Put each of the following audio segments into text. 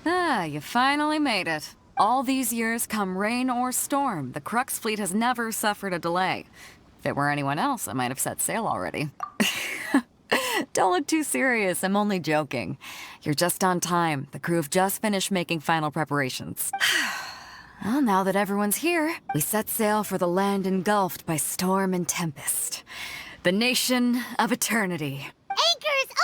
Ah, you finally made it. All these years, come rain or storm, the Crux fleet has never suffered a delay. If it were anyone else, I might have set sail already. Don't look too serious, I'm only joking. You're just on time. The crew have just finished making final preparations. Well, now that everyone's here, we set sail for the land engulfed by storm and tempest. The nation of eternity. Anchors away!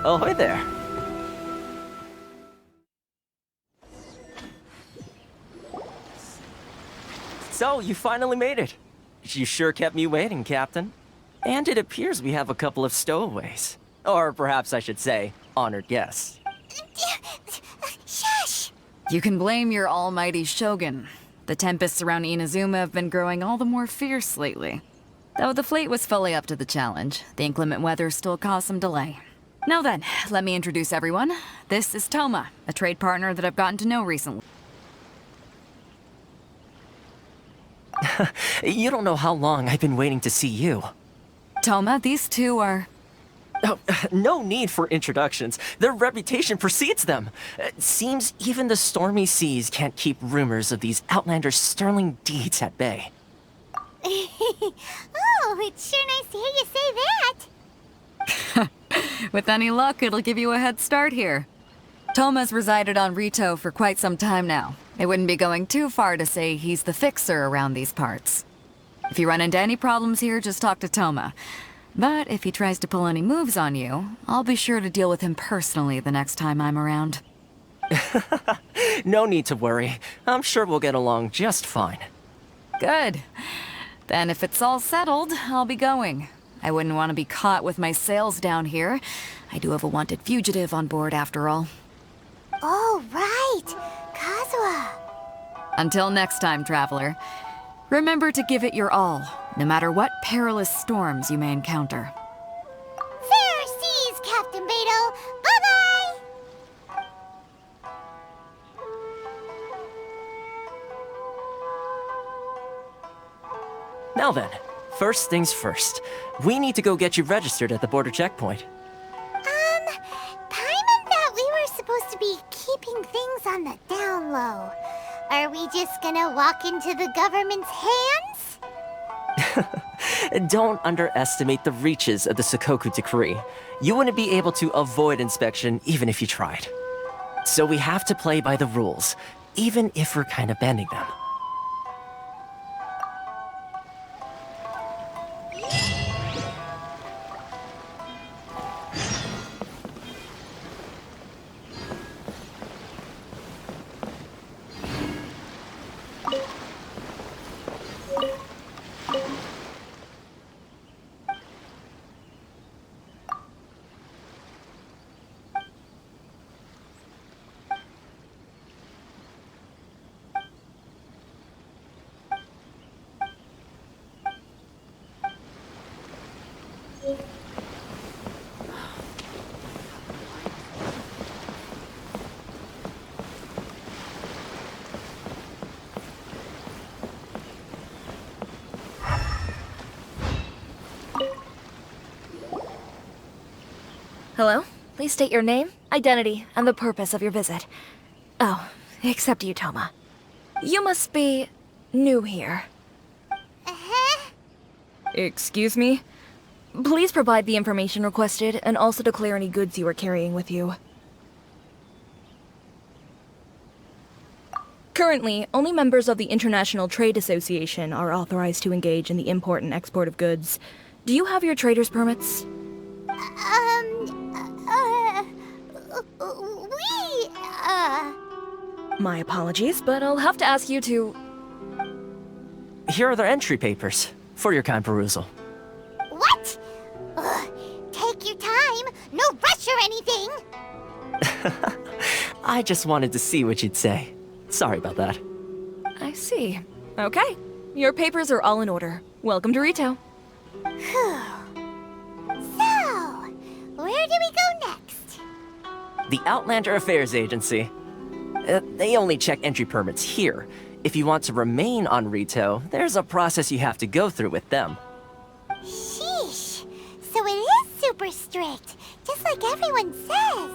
Ahoy there. So, you finally made it. You sure kept me waiting, Captain. And it appears we have a couple of stowaways. Or perhaps I should say, honored guests. Shush! You can blame your almighty Shogun. The tempests around Inazuma have been growing all the more fierce lately. Though the fleet was fully up to the challenge, the inclement weather still caused some delay. Now then, let me introduce everyone. This is Toma, a trade partner that I've gotten to know recently. You don't know how long I've been waiting to see you. Toma, these two are... Oh, no need for introductions. Their reputation precedes them. It seems even the stormy seas can't keep rumors of these outlanders' sterling deeds at bay. Oh, it's sure nice to hear you say that. With any luck, it'll give you a head start here. Toma's resided on Rito for quite some time now. It wouldn't be going too far to say he's the fixer around these parts. If you run into any problems here, just talk to Toma. But if he tries to pull any moves on you, I'll be sure to deal with him personally the next time I'm around. No need to worry. I'm sure we'll get along just fine. Good. Then if it's all settled, I'll be going. I wouldn't want to be caught with my sails down here. I do have a wanted fugitive on board after all. Oh, right. Kazuha. Until next time, traveler. Remember to give it your all, no matter what perilous storms you may encounter. Fair seas, Captain Beto. Bye-bye! Now then, first things first. We need to go get you registered at the border checkpoint. Paimon thought we were supposed to be keeping things on the down low. Are we just gonna walk into the government's hands? Don't underestimate the reaches of the Sakoku Decree. You wouldn't be able to avoid inspection even if you tried. So we have to play by the rules, even if we're kind of bending them. Hello? Please state your name, identity, and the purpose of your visit. Oh, except you, Toma. You must be new here. Uh-huh. Excuse me? Please provide the information requested and also declare any goods you are carrying with you. Currently, only members of the International Trade Association are authorized to engage in the import and export of goods. Do you have your trader's permits? My apologies, but I'll have to ask you to... Here are their entry papers, for your kind perusal. What? Ugh, take your time. No rush or anything. I just wanted to see what you'd say. Sorry about that. I see. Okay. Your papers are all in order. Welcome to Rito. Whew. So, where do we go next? The Outlander Affairs Agency. They only check entry permits here. If you want to remain on Rito, there's a process you have to go through with them. Sheesh. So it is super strict, just like everyone says.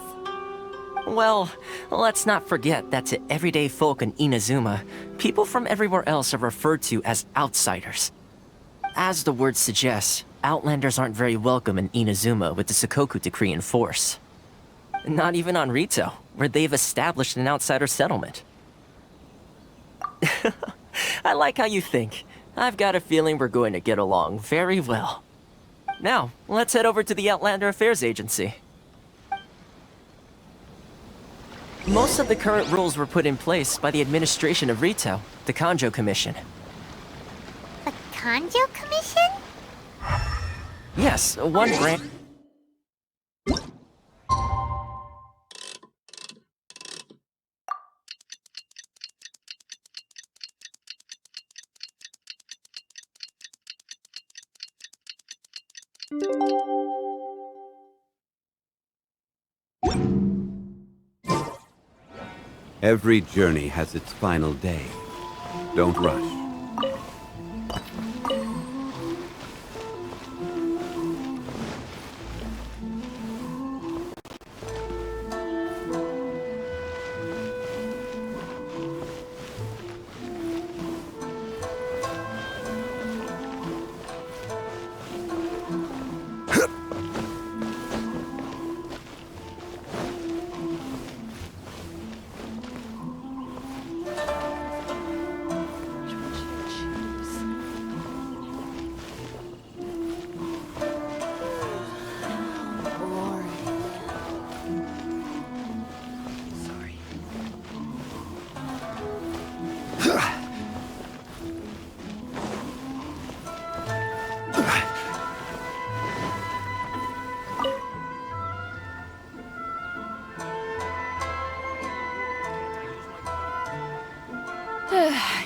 Well, let's not forget that to everyday folk in Inazuma, people from everywhere else are referred to as outsiders. As the word suggests, Outlanders aren't very welcome in Inazuma with the Sakoku decree in force. Not even on Rito, where they've established an outsider settlement. I like how you think. I've got a feeling we're going to get along very well. Now, let's head over to the Outlander Affairs Agency. Most of the current rules were put in place by the administration of Rito, the Kanjo Commission. The Kanjo Commission? Yes, one branch... Every journey has its final day. Don't rush.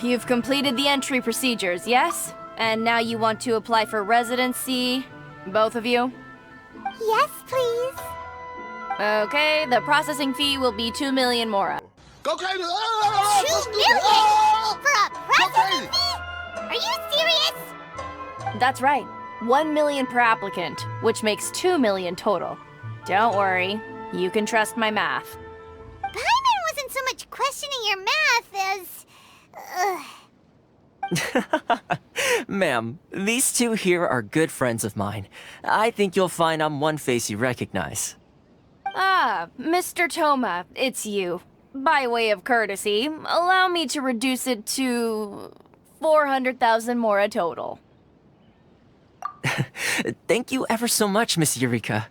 You've completed the entry procedures, yes? And now you want to apply for residency? Both of you? Yes, please. Okay, the processing fee will be 2 million mora. Go crazy! 2 million? For a presidency? Are you serious? That's right. 1 million per applicant, which makes 2 million total. Don't worry, you can trust my math. Paimon wasn't so much questioning your math as... Ma'am, these two here are good friends of mine. I think you'll find I'm one face you recognize. Ah, Mr. Toma, it's you. By way of courtesy, allow me to reduce it to 400,000 mora total. Thank you ever so much, Miss Eureka.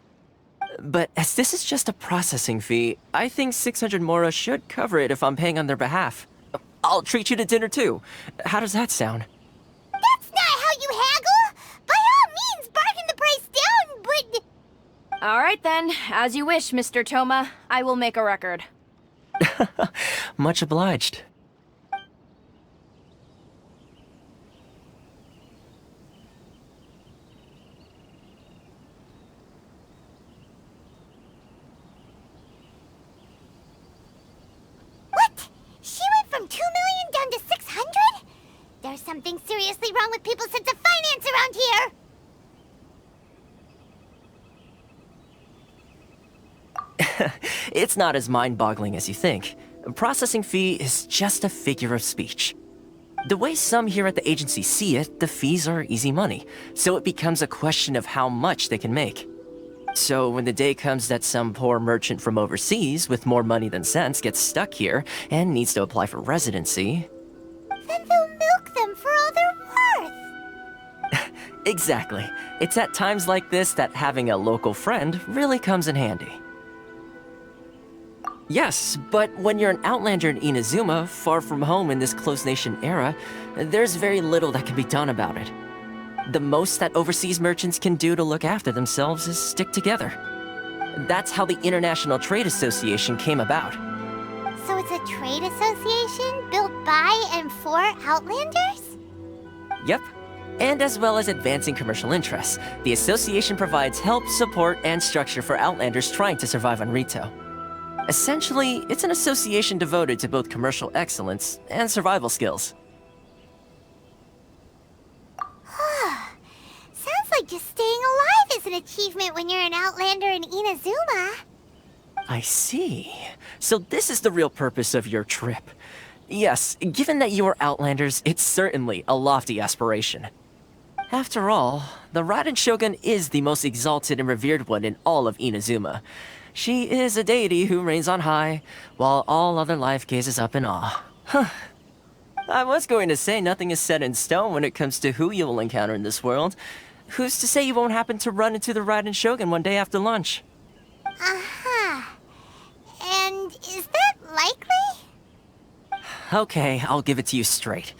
But as this is just a processing fee, I think 600 mora should cover it if I'm paying on their behalf. I'll treat you to dinner too. How does that sound? That's not how you haggle! By all means, bargain the price down, but... Alright then, as you wish, Mr. Toma. I will make a record. Much obliged. What? She went from 2 million down to 600? There's something seriously wrong with people's sense of finance around here! It's not as mind-boggling as you think. Processing fee is just a figure of speech. The way some here at the agency see it, the fees are easy money, so it becomes a question of how much they can make. So when the day comes that some poor merchant from overseas with more money than sense gets stuck here and needs to apply for residency... Then they'll milk them for all they're worth. Exactly. It's at times like this that having a local friend really comes in handy. Yes, but when you're an outlander in Inazuma, far from home in this closed nation era, there's very little that can be done about it. The most that overseas merchants can do to look after themselves is stick together. That's how the International Trade Association came about. So it's a trade association built by and for Outlanders? Yep. And as well as advancing commercial interests, the association provides help, support, and structure for Outlanders trying to survive on Rito. Essentially, it's an association devoted to both commercial excellence and survival skills. Sounds like just staying alive is an achievement when you're an Outlander in Inazuma. I see. So this is the real purpose of your trip. Yes, given that you are Outlanders, it's certainly a lofty aspiration. After all, the Raiden Shogun is the most exalted and revered one in all of Inazuma. She is a deity who reigns on high, while all other life gazes up in awe. Huh. I was going to say nothing is set in stone when it comes to who you will encounter in this world. Who's to say you won't happen to run into the Raiden Shogun one day after lunch? Uh-huh. And is that likely? Okay, I'll give it to you straight.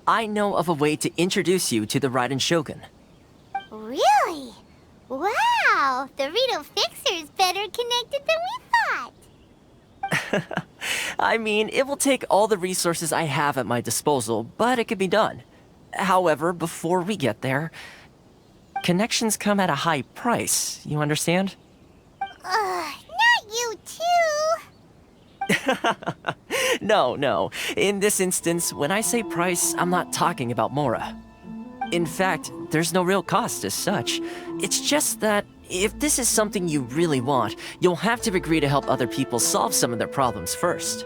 I know of a way to introduce you to the Raiden Shogun. Really? Wow! The Rito Fixer's better connected than we thought. I mean, it will take all the resources I have at my disposal, but it can be done. However, before we get there, connections come at a high price, you understand? Not you too! No. In this instance, when I say price, I'm not talking about Mora. In fact, there's no real cost as such. It's just that if this is something you really want, you'll have to agree to help other people solve some of their problems first.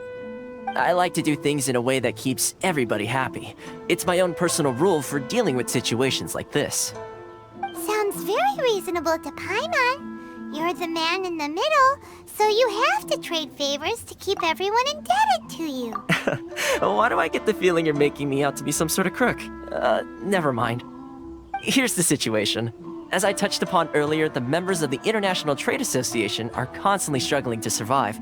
I like to do things in a way that keeps everybody happy. It's my own personal rule for dealing with situations like this. Sounds very reasonable to Paimon. You're the man in the middle, so you have to trade favors to keep everyone indebted to you. Why do I get the feeling you're making me out to be some sort of crook? Never mind. Here's the situation. As I touched upon earlier, the members of the International Trade Association are constantly struggling to survive.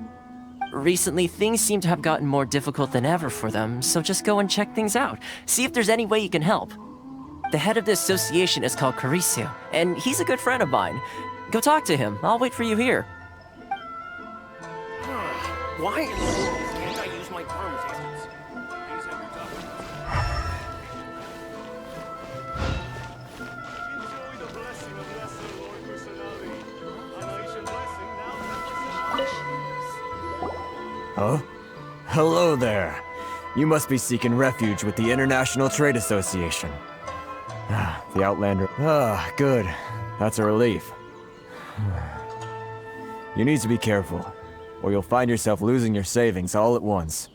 Recently, things seem to have gotten more difficult than ever for them, so just go and check things out. See if there's any way you can help. The head of the association is called Kurisu, and he's a good friend of mine. Go talk to him. I'll wait for you here. Why can't I use my chromatins? Enjoy the blessing of Lesser Lord Kusanagi. An Aisha blessing now. Huh? Hello there. You must be seeking refuge with the International Trade Association. The Outlander. Good. That's a relief. You need to be careful, or you'll find yourself losing your savings all at once.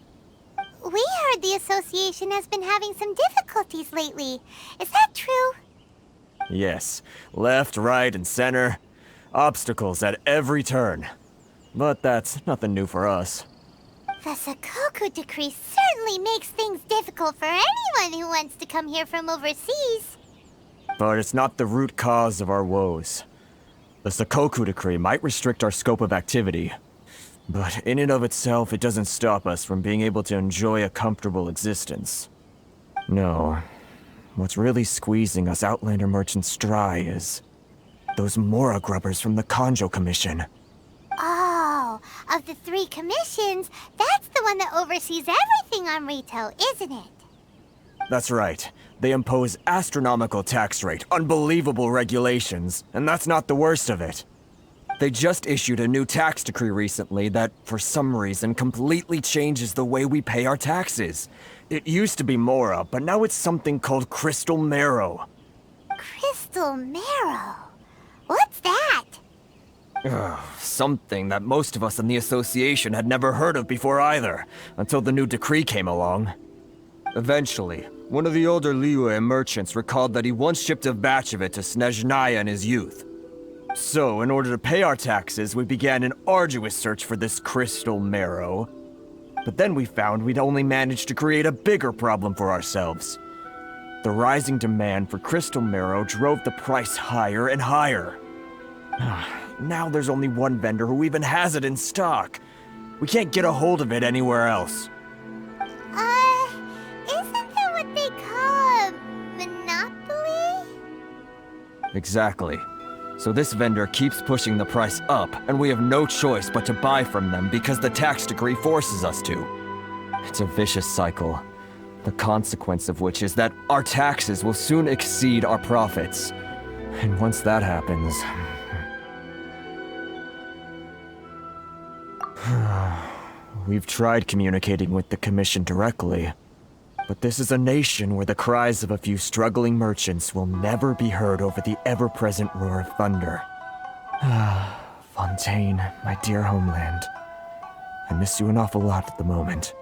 We heard the association has been having some difficulties lately. Is that true? Yes. Left, right, and center. Obstacles at every turn. But that's nothing new for us. The Sakoku decree certainly makes things difficult for anyone who wants to come here from overseas. But it's not the root cause of our woes. The Sakoku decree might restrict our scope of activity, but in and of itself, it doesn't stop us from being able to enjoy a comfortable existence. No. What's really squeezing us Outlander merchants dry is those Mora grubbers from the Kanjo Commission. Oh, of the 3 commissions, that's the one that oversees everything on Rito, isn't it? That's right. They impose astronomical tax rate, unbelievable regulations, and that's not the worst of it. They just issued a new tax decree recently that, for some reason, completely changes the way we pay our taxes. It used to be Mora, but now it's something called Crystal Marrow. Crystal Marrow? What's that? Something that most of us in the association had never heard of before either, until the new decree came along. Eventually, one of the older Liyue merchants recalled that he once shipped a batch of it to Snezhnaya in his youth. So, in order to pay our taxes, we began an arduous search for this crystal marrow. But then we found we'd only managed to create a bigger problem for ourselves. The rising demand for crystal marrow drove the price higher and higher. Now there's only one vendor who even has it in stock. We can't get a hold of it anywhere else. Isn't that what they call a monopoly? Exactly. So this vendor keeps pushing the price up, and we have no choice but to buy from them because the tax decree forces us to. It's a vicious cycle. The consequence of which is that our taxes will soon exceed our profits. And once that happens... We've tried communicating with the Commission directly, but this is a nation where the cries of a few struggling merchants will never be heard over the ever-present roar of thunder. Fontaine, my dear homeland. I miss you an awful lot at the moment.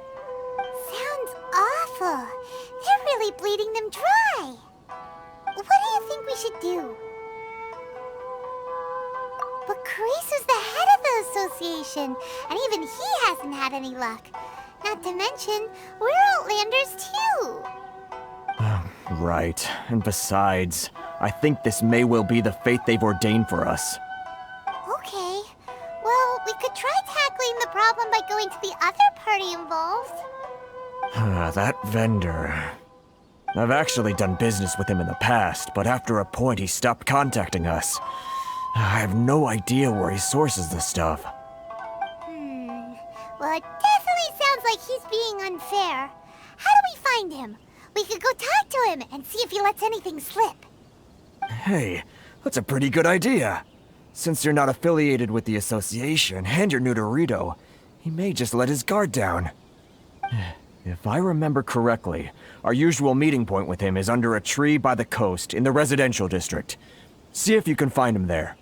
Sounds awful. They're really bleeding them dry. What do you think we should do? But Carisu's the head of the association, and even he hasn't had any luck. Not to mention, we're Outlanders too. Right. And besides, I think this may well be the fate they've ordained for us. Okay. Well, we could try tackling the problem by going to the other party involved. That vendor... I've actually done business with him in the past, but after a point he stopped contacting us. I have no idea where he sources this stuff. Well, it definitely sounds like he's being unfair. How do we find him? We could go talk to him and see if he lets anything slip. Hey, that's a pretty good idea. Since you're not affiliated with the association and you're new to Rito, he may just let his guard down. If I remember correctly, our usual meeting point with him is under a tree by the coast in the residential district. See if you can find him there.